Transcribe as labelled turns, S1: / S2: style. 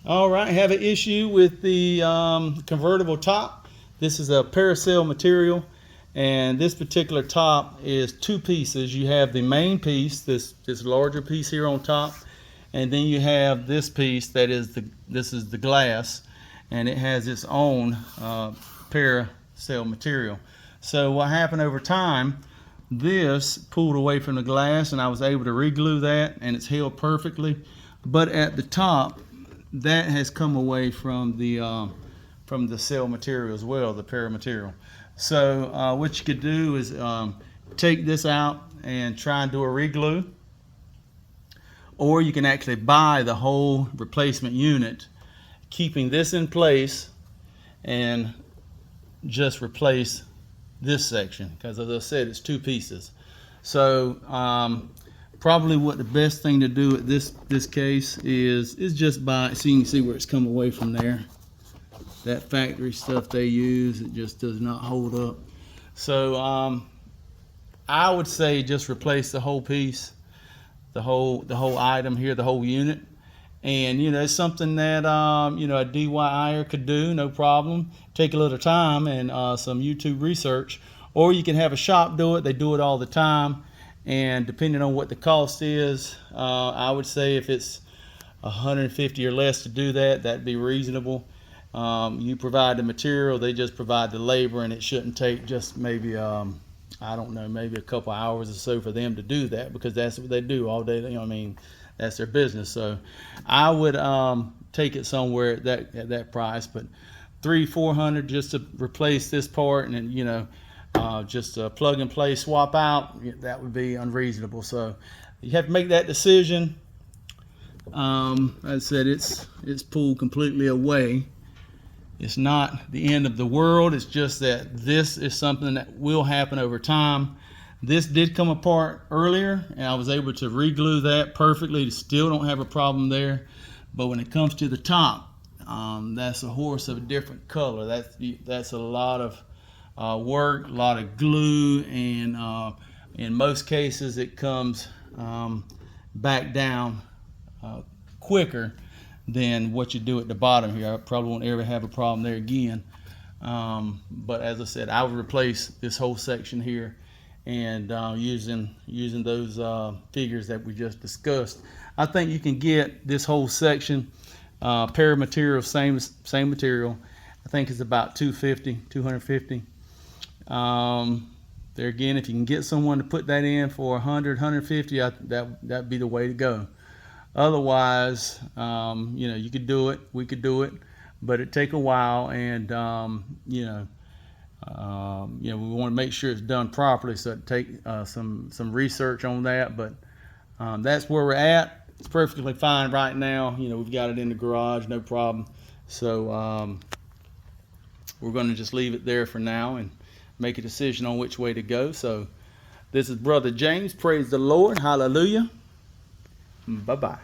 S1: All right, have an issue with the convertible top. This is a parasail material, and this particular top is two pieces. You have the main piece, this larger piece here on top, and then you have this piece that is this is the glass, and it has its own parasail material. So what happened over time, this pulled away from the glass, and I was able to reglue that, and it's held perfectly. But at the top, that has come away from the sail material as well, the para material. So what you could do is take this out and try and do a reglue, or you can actually buy the whole replacement unit, keeping this in place, and just replace this section, because as I said, it's two pieces. So probably what the best thing to do at this case is just buy, so you can see where it's come away from there. That factory stuff they use, it just does not hold up. So I would say just replace the whole piece, the whole item here, the whole unit. And it's something that a DIYer could do, no problem. Take a little time and some YouTube research, or you can have a shop do it. They do it all the time, and depending on what the cost is, I would say if it's $150 or less to do that, that'd be reasonable. You provide the material, they just provide the labor, and it shouldn't take just maybe I don't know, maybe a couple hours or so for them to do that, because that's what they do all day. I mean, that's their business. So I would take it somewhere at that price, but $300-400 just to replace this part, and then just plug and play, swap out, that would be unreasonable. So you have to make that decision. As I said, it's pulled completely away. It's not the end of the world. It's just that this is something that will happen over time. This did come apart earlier, and I was able to reglue that perfectly. Still don't have a problem there. But when it comes to the top, that's a horse of a different color. That's a lot of work, a lot of glue, and in most cases it comes back down quicker than what you do at the bottom here. I probably won't ever have a problem there again. But as I said, I would replace this whole section here, and using those figures that we just discussed. I think you can get this whole section, para material, same material. I think it's about $250. There again, if you can get someone to put that in for $100, $150, that'd be the way to go. Otherwise, you could do it, we could do it, but it'd take a while, and we want to make sure it's done properly, so it'd take some research on that. But that's where we're at. It's perfectly fine right now. We've got it in the garage, no problem. So we're going to just leave it there for now and make a decision on which way to go. So this is Brother James. Praise the Lord. Hallelujah. Bye-bye.